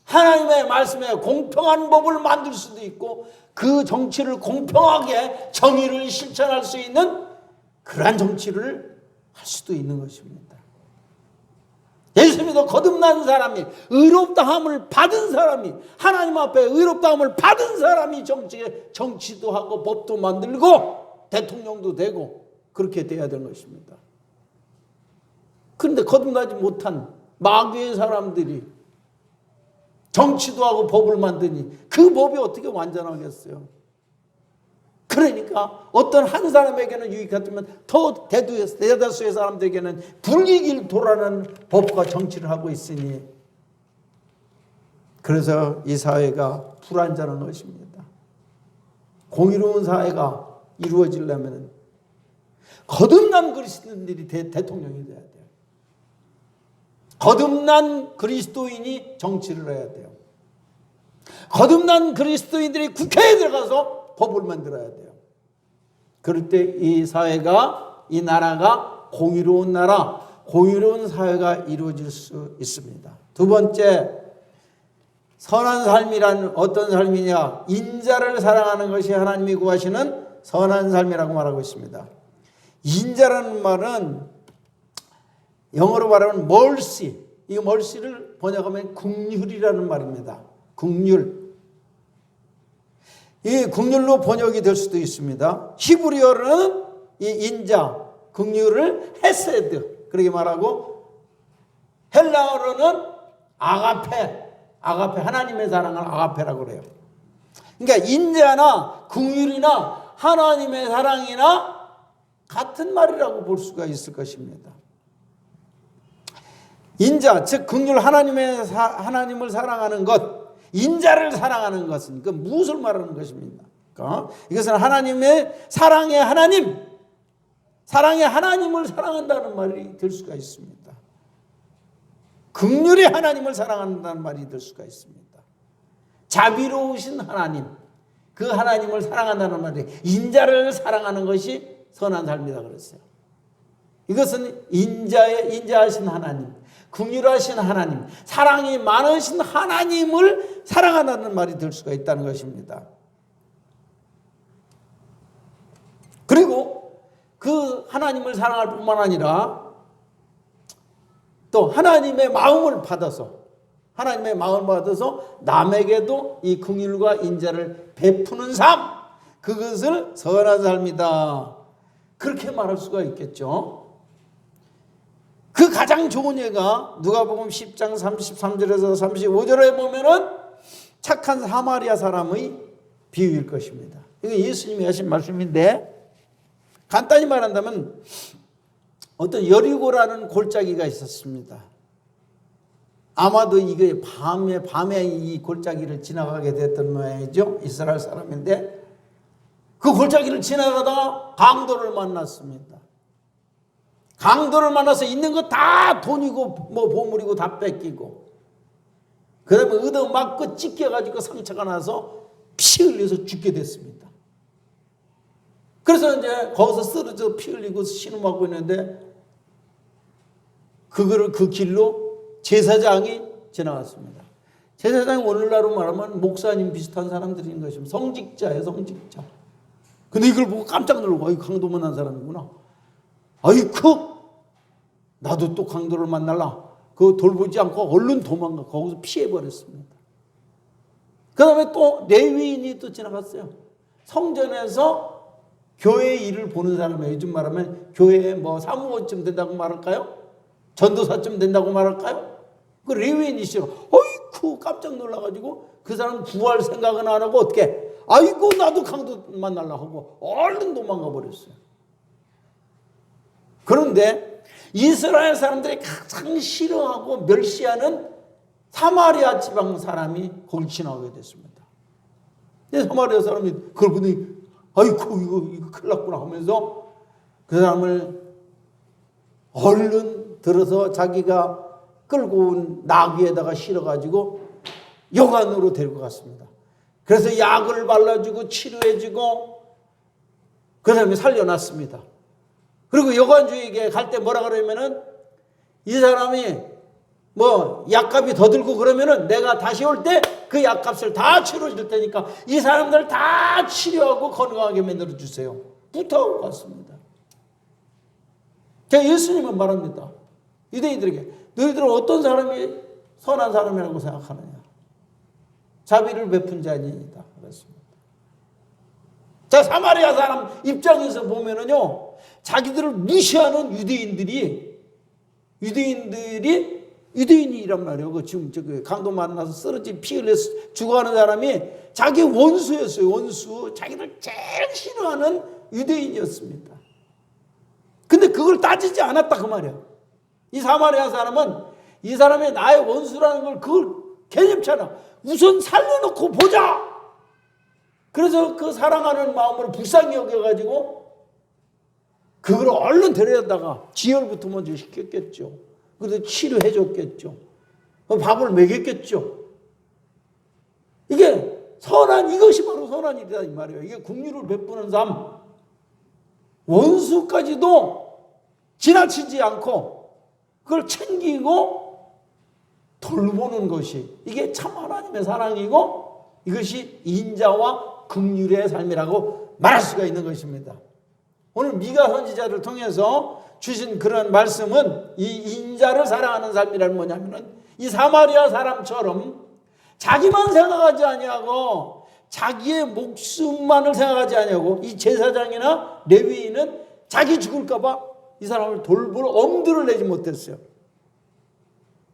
하나님의 말씀에 공평한 법을 만들 수도 있고 그 정치를 공평하게 정의를 실천할 수 있는 그러한 정치를 할 수도 있는 것입니다. 예수 믿어 거듭난 사람이, 의롭다함을 받은 사람이, 하나님 앞에 의롭다함을 받은 사람이 정치도 하고 법도 만들고 대통령도 되고 그렇게 돼야 되는 것입니다. 그런데 거듭나지 못한 마귀의 사람들이 정치도 하고 법을 만드니 그 법이 어떻게 완전하겠어요? 그러니까 어떤 한 사람에게는 유익하지만 더 대다수의 사람들에게는 불이익을 도라는 법과 정치를 하고 있으니 그래서 이 사회가 불안전한 것입니다. 공의로운 사회가 이루어지려면 거듭난 그리스도인들이 대통령이 돼야 돼요. 거듭난 그리스도인이 정치를 해야 돼요. 거듭난 그리스도인들이 국회에 들어가서 법을 만들어야 돼요. 그럴 때 이 사회가, 이 나라가 공의로운 나라, 공의로운 사회가 이루어질 수 있습니다. 두 번째, 선한 삶이란 어떤 삶이냐? 인자를 사랑하는 것이 하나님이 구하시는 선한 삶이라고 말하고 있습니다. 인자라는 말은 영어로 말하면 mercy, 이 mercy를 번역하면 긍휼이라는 말입니다. 긍휼. 이 긍휼로 번역이 될 수도 있습니다. 히브리어로는 이 인자, 긍휼을 헤세드 그렇게 말하고, 헬라어로는 아가페 하나님의 사랑을 아가페라고 그래요. 그러니까 인자나 긍휼이나 하나님의 사랑이나 같은 말이라고 볼 수가 있을 것입니다. 인자, 즉 긍휼, 하나님을 사랑하는 것, 인자를 사랑하는 것은 그 무엇을 말하는 것입니까? 이것은 하나님의 사랑의 하나님을 사랑한다는 말이 될 수가 있습니다. 긍휼히 하나님을 사랑한다는 말이 될 수가 있습니다. 자비로우신 하나님, 그 하나님을 사랑한다는 말이 인자를 사랑하는 것이 선한 삶이다 그랬어요. 이것은 인자하신 하나님, 긍휼하신 하나님, 사랑이 많으신 하나님을 사랑한다는 말이 될 수가 있다는 것입니다. 그리고 그 하나님을 사랑할 뿐만 아니라 또 하나님의 마음을 받아서 남에게도 이 긍휼과 인자를 베푸는 삶, 그것을 선한 삶이다, 그렇게 말할 수가 있겠죠. 그 가장 좋은 예가 누가복음 10장 33절에서 35절에 보면은 착한 사마리아 사람의 비유일 것입니다. 이거 예수님이 하신 말씀인데, 간단히 말한다면 어떤 여리고라는 골짜기가 있었습니다. 아마도 이게 밤에 이 골짜기를 지나가게 됐던 모양이죠. 이스라엘 사람인데 그 골짜기를 지나가다가 강도를 만났습니다. 강도를 만나서 있는 거 다 돈이고 뭐 보물이고 다 뺏기고, 그 다음에 얻어맞고 찢겨가지고 상처가 나서 피 흘려서 죽게 됐습니다. 그래서 이제 거기서 쓰러져 피 흘리고 신음하고 있는데 그 길로 제사장이 지나갔습니다. 제사장이 오늘날로 말하면 목사님 비슷한 사람들인 것입니다. 성직자예요, 성직자. 근데 이걸 보고 깜짝 놀라고, 아이 강도 만난 사람이구나. 아이쿠, 나도 또 강도를 만날라. 그거 돌보지 않고 얼른 도망가. 거기서 피해버렸습니다. 그 다음에 또 레위인이 또 지나갔어요. 성전에서 교회 일을 보는 사람이에요. 요즘 말하면 교회에 뭐 사무원쯤 된다고 말할까요? 전도사쯤 된다고 말할까요? 그 레위인이시죠. 어이쿠, 깜짝 놀라가지고 그 사람 구할 생각은 안 하고 어떻게? 아이고, 나도 강도 만날라 하고 얼른 도망가 버렸어요. 그런데 이스라엘 사람들이 가장 싫어하고 멸시하는 사마리아 지방 사람이 거길 지나가게 됐습니다. 근데 사마리아 사람이 그걸 보더니 아이고, 이거 큰일 났구나 하면서 그 사람을 얼른 들어서 자기가 끌고 온 나귀에다가 실어가지고 여관으로 데리고 갔습니다. 그래서 약을 발라주고 치료해주고 그 다음에 살려놨습니다. 그리고 여관주에게 갈 때 뭐라 그러면은 이 사람이 뭐 약값이 더 들고 그러면은 내가 다시 올 때 그 약값을 다 치러줄 테니까 이 사람들 다 치료하고 건강하게 만들어 주세요. 부탁하고 갔습니다. 제가 예수님은 말합니다. 유대인들에게 너희들은 어떤 사람이 선한 사람이라고 생각하느냐? 자비를 베푼 자니이다. 그랬습니다. 자, 사마리아 사람 입장에서 보면은요, 자기들을 무시하는 유대인이란 말이에요. 그 지금 강도 만나서 쓰러진 피 흘려 죽어가는 사람이 자기 원수였어요. 원수. 자기를 제일 싫어하는 유대인이었습니다. 근데 그걸 따지지 않았다 그 말이에요. 이 사마리아 사람은 이 사람이 나의 원수라는 걸 그걸 개념치 않아. 우선 살려놓고 보자. 그래서 그 사랑하는 마음으로 불쌍히 여겨가지고 그걸 얼른 데려다가 지혈부터 먼저 시켰겠죠. 그래서 치료해 줬겠죠. 밥을 먹였겠죠. 이것이 바로 선한 일이다 이 말이에요. 이게 긍휼을 베푸는 삶. 원수까지도 지나치지 않고 그걸 챙기고 돌보는 것이 이게 참 하나님의 사랑이고 이것이 인자와 긍휼의 삶이라고 말할 수가 있는 것입니다. 오늘 미가 선지자를 통해서 주신 그런 말씀은 이 인자를 사랑하는 삶이란 뭐냐면은 이 사마리아 사람처럼 자기만 생각하지 아니하고 자기의 목숨만을 생각하지 아니하고 이 제사장이나 레위인은 자기 죽을까 봐 이 사람을 돌볼 엄두를 내지 못했어요.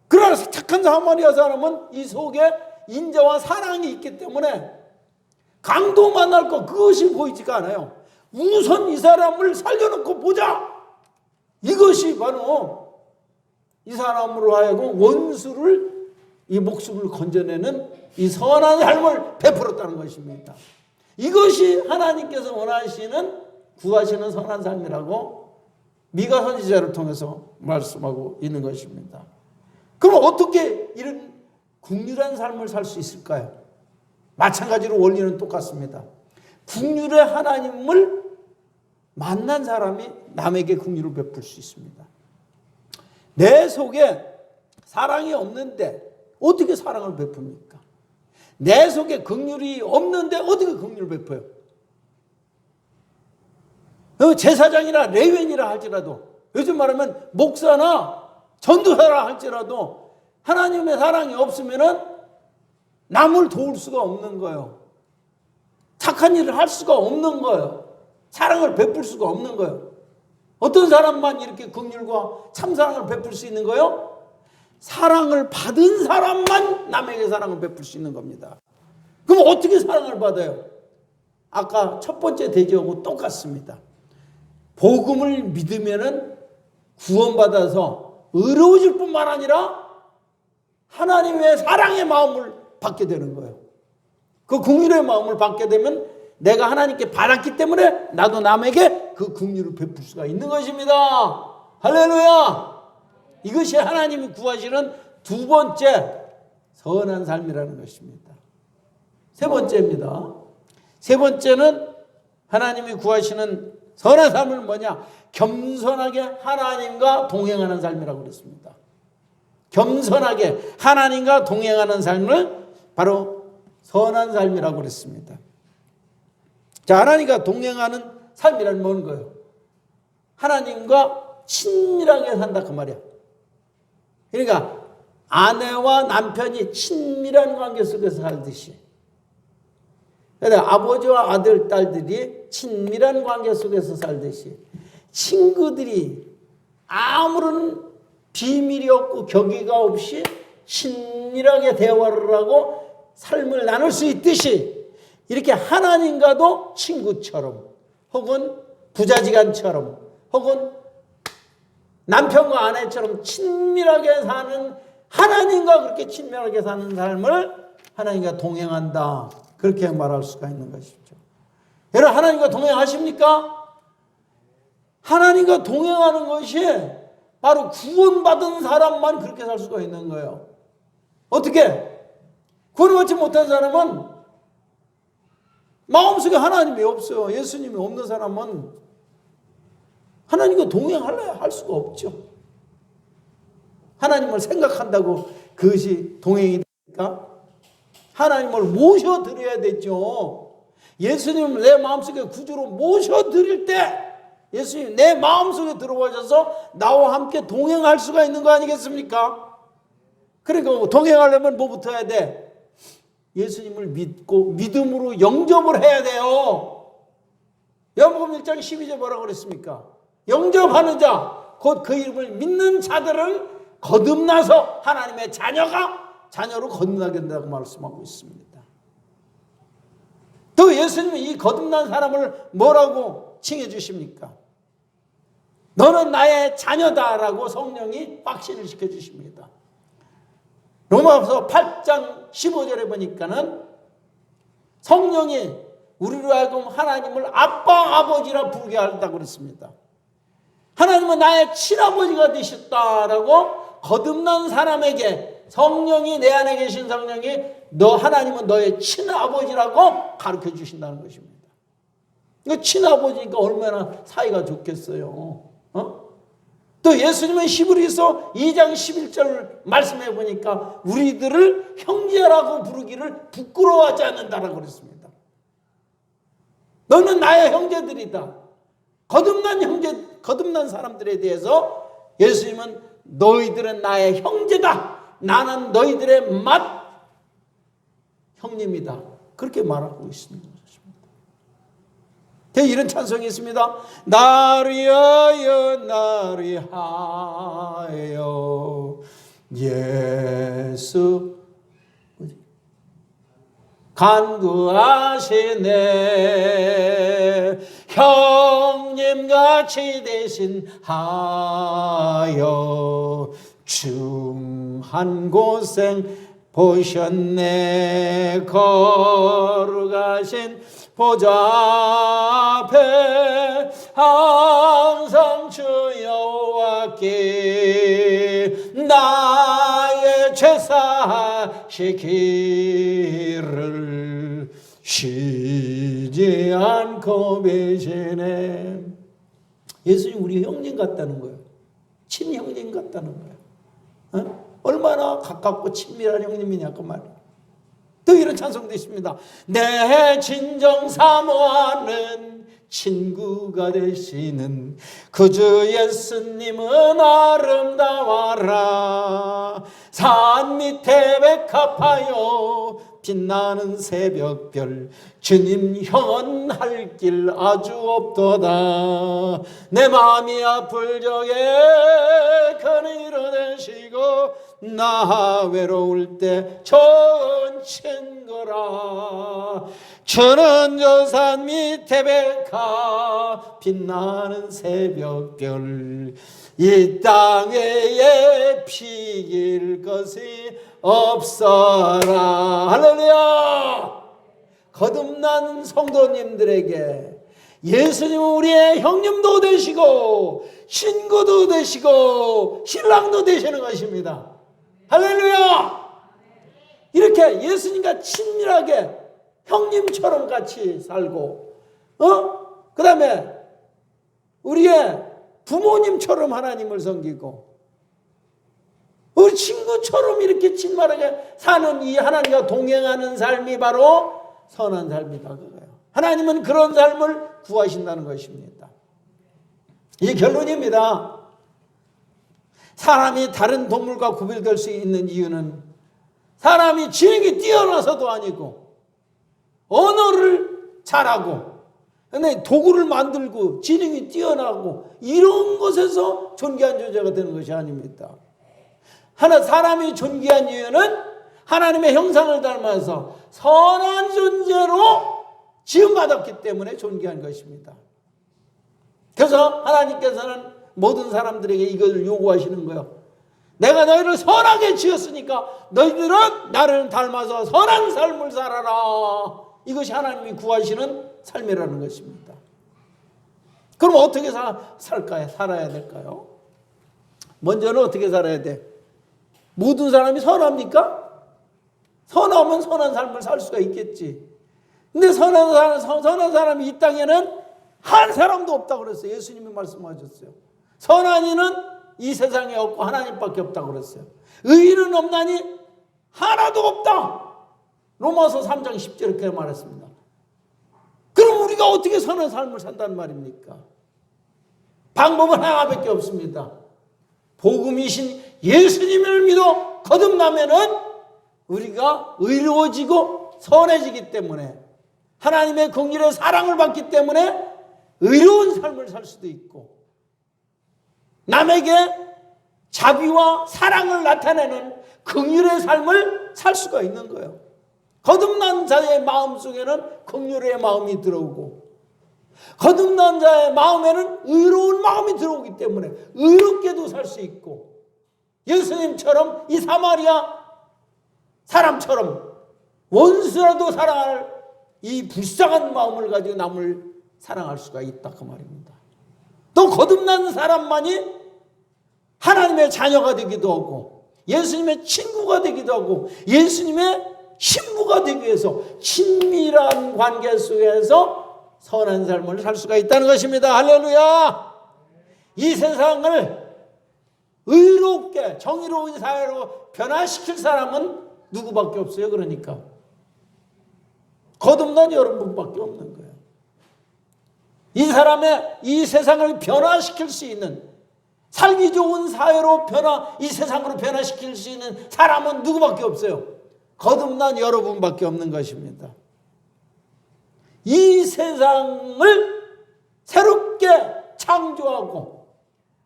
그러나 착한 사마리아 사람은 이 속에 인자와 사랑이 있기 때문에 강도 만날 것 그것이 보이지가 않아요. 우선 이 사람을 살려놓고 보자. 이것이 바로 이 사람으로 하여금 원수를 이 목숨을 건져내는 이 선한 삶을 베풀었다는 것입니다. 이것이 하나님께서 원하시는 구하시는 선한 삶이라고 미가 선지자를 통해서 말씀하고 있는 것입니다. 그럼 어떻게 이런 긍휼한 삶을 살 수 있을까요? 마찬가지로 원리는 똑같습니다. 긍휼의 하나님을 만난 사람이 남에게 긍휼을 베풀 수 있습니다. 내 속에 사랑이 없는데 어떻게 사랑을 베풉니까? 내 속에 긍휼이 없는데 어떻게 긍휼을 베풀어요? 제사장이나 레위인이라 할지라도 요즘 말하면 목사나 전도사라 할지라도 하나님의 사랑이 없으면은 남을 도울 수가 없는 거예요. 착한 일을 할 수가 없는 거예요. 사랑을 베풀 수가 없는 거예요. 어떤 사람만 이렇게 긍휼과 참사랑을 베풀 수 있는 거예요? 사랑을 받은 사람만 남에게 사랑을 베풀 수 있는 겁니다. 그럼 어떻게 사랑을 받아요? 아까 첫 번째 대지하고 똑같습니다. 복음을 믿으면은 구원받아서 의로워질 뿐만 아니라 하나님의 사랑의 마음을 받게 되는 거예요. 그 긍휼의 마음을 받게 되면 내가 하나님께 받았기 때문에 나도 남에게 그 긍휼을 베풀 수가 있는 것입니다. 할렐루야! 이것이 하나님이 구하시는 두 번째 선한 삶이라는 것입니다. 세 번째입니다. 세 번째는 하나님이 구하시는 선한 삶은 뭐냐? 겸손하게 하나님과 동행하는 삶이라고 그랬습니다. 겸손하게 하나님과 동행하는 삶을 바로 선한 삶이라고 그랬습니다. 자, 하나님과 동행하는 삶이란 뭔 거예요? 하나님과 친밀하게 산다 그 말이야. 그러니까 아내와 남편이 친밀한 관계 속에서 살듯이, 그러니까 아버지와 아들, 딸들이 친밀한 관계 속에서 살듯이 친구들이 아무런 비밀이 없고 격의가 없이 친밀하게 대화를 하고 삶을 나눌 수 있듯이 이렇게 하나님과도 친구처럼 혹은 부자지간처럼 혹은 남편과 아내처럼 친밀하게 사는, 하나님과 그렇게 친밀하게 사는 삶을 하나님과 동행한다, 그렇게 말할 수가 있는 것이죠. 여러분, 하나님과 동행하십니까? 하나님과 동행하는 것이 바로 구원받은 사람만 그렇게 살 수가 있는 거예요. 어떻게? 구원받지 못한 사람은 마음속에 하나님이 없어요. 예수님이 없는 사람은 하나님과 동행할래야 할 수가 없죠. 하나님을 생각한다고 그것이 동행이 됩니까? 하나님을 모셔드려야 되죠. 예수님을 내 마음속에 구주로 모셔드릴 때 예수님 내 마음속에 들어오셔서 나와 함께 동행할 수가 있는 거 아니겠습니까? 그러니까 동행하려면 뭐부터 해야 돼? 예수님을 믿고 믿음으로 영접을 해야 돼요. 요한복음 1장 12절 뭐라고 그랬습니까? 영접하는 자, 곧 그 이름을 믿는 자들을 거듭나서 하나님의 자녀로 거듭나게 된다고 말씀하고 있습니다. 또 예수님은 이 거듭난 사람을 뭐라고 칭해 주십니까? 너는 나의 자녀다라고 성령이 확신을 시켜 주십니다. 로마서 8장 15절에 보니까는 성령이 우리로 하여금 하나님을 아빠 아버지라 부르게 한다고 그랬습니다. 하나님은 나의 친아버지가 되셨다라고 거듭난 사람에게 성령이 내 안에 계신 성령이 하나님은 너의 친아버지라고 가르쳐 주신다는 것입니다. 그러니까 친아버지니까 얼마나 사이가 좋겠어요. 또 예수님은 히브리서 2장 11절 말씀해 보니까 우리들을 형제라고 부르기를 부끄러워하지 않는다라고 그랬습니다. 너는 나의 형제들이다. 거듭난 사람들에 대해서 예수님은 너희들은 나의 형제다. 나는 너희들의 형님이다. 그렇게 말하고 있습니다. 이런 찬송이 있습니다. 나를 위하여 나를 위하여 예수 간구하시네 형님같이 대신하여 중한 고생 보셨네 거룩하신 보좌 앞에 항상 주 여호와께 나의 죄사하실 길을 쉬지 않고 계시네. 예수님 우리 형님 같다는 거예요. 친형님 같다는 거예요. 얼마나 가깝고 친밀한 형님이냐 그 말이에요. 또 이런 찬송도 있습니다. 내 진정 사모하는 친구가 되시는 그주 예수님은 아름다워라. 산 밑에 백합하여 빛나는 새벽별 주님 형언할 길 아주 없도다. 내 마음이 아플 적에 그리로 되시고 나 외로울 때 좋은 친구라. 주는 저 산 밑에 백합 빛나는 새벽별 이 땅에 피길 것이 없어라. 할렐루야. 거듭난 성도님들에게 예수님은 우리의 형님도 되시고 친구도 되시고 신랑도 되시는 것입니다. 할렐루야. 이렇게 예수님과 친밀하게 형님처럼 같이 살고 그 다음에 우리의 부모님처럼 하나님을 섬기고 우리 친구처럼 이렇게 친밀하게 사는 이 하나님과 동행하는 삶이 바로 선한 삶이다 그거예요. 하나님은 그런 삶을 구하신다는 것입니다. 이 결론입니다. 사람이 다른 동물과 구별될 수 있는 이유는 사람이 지능이 뛰어나서도 아니고 언어를 잘하고 근데 도구를 만들고 지능이 뛰어나고 이런 것에서 존귀한 존재가 되는 것이 아닙니다. 사람이 존귀한 이유는 하나님의 형상을 닮아서 선한 존재로 지음받았기 때문에 존귀한 것입니다. 그래서 하나님께서는 모든 사람들에게 이걸 요구하시는 거예요. 내가 너희를 선하게 지었으니까 너희들은 나를 닮아서 선한 삶을 살아라. 이것이 하나님이 구하시는 삶이라는 것입니다. 그럼 어떻게 살아야 될까요? 먼저는 어떻게 살아야 돼? 모든 사람이 선합니까? 선하면 선한 삶을 살 수가 있겠지. 근데 선한 사람이 이 땅에는 한 사람도 없다고 그랬어요. 예수님이 말씀하셨어요. 선한 이는 이 세상에 없고 하나님밖에 없다고 그랬어요. 의인은 없나니 하나도 없다. 로마서 3장 10절 이렇게 말했습니다. 그럼 우리가 어떻게 선한 삶을 산다는 말입니까? 방법은 하나밖에 없습니다. 복음이신 예수님을 믿어 거듭나면은 우리가 의로워지고 선해지기 때문에, 하나님의 긍휼의 사랑을 받기 때문에 의로운 삶을 살 수도 있고, 남에게 자비와 사랑을 나타내는 긍휼의 삶을 살 수가 있는 거예요. 거듭난 자의 마음속에는 긍휼의 마음이 들어오고, 거듭난 자의 마음에는 의로운 마음이 들어오기 때문에 의롭게도 살 수 있고, 예수님처럼 이 사마리아 사람처럼 원수라도 사랑할 이 불쌍한 마음을 가지고 남을 사랑할 수가 있다 그 말입니다. 또 거듭난 사람만이 하나님의 자녀가 되기도 하고, 예수님의 친구가 되기도 하고, 예수님의 신부가 되기 위해서 친밀한 관계 속에서 선한 삶을 살 수가 있다는 것입니다. 할렐루야! 이 세상을 의롭게 정의로운 사회로 변화시킬 사람은 누구밖에 없어요. 그러니까 거듭난 여러분밖에 없는 거예요. 이 세상을 변화시킬 수 있는, 살기 좋은 사회로 이 세상으로 변화시킬 수 있는 사람은 누구밖에 없어요. 거듭난 여러분밖에 없는 것입니다. 이 세상을 새롭게 창조하고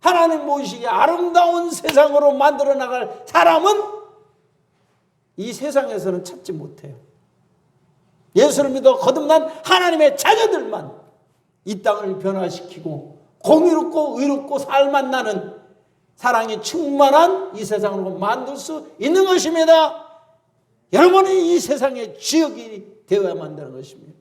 하나님 보시기에 아름다운 세상으로 만들어 나갈 사람은 이 세상에서는 찾지 못해요. 예수를 믿어 거듭난 하나님의 자녀들만 이 땅을 변화시키고 공의롭고 의롭고 살만 나는 사랑이 충만한 이 세상으로 만들 수 있는 것입니다. 여러분이 이 세상의 지역이 되어야만 되는 것입니다.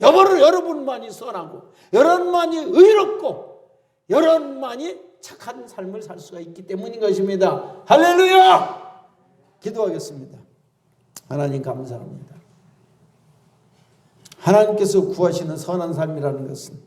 여러분만이 선하고, 여러분만이 의롭고, 여러분만이 착한 삶을 살 수가 있기 때문인 것입니다. 할렐루야! 기도하겠습니다. 하나님 감사합니다. 하나님께서 구하시는 선한 삶이라는 것은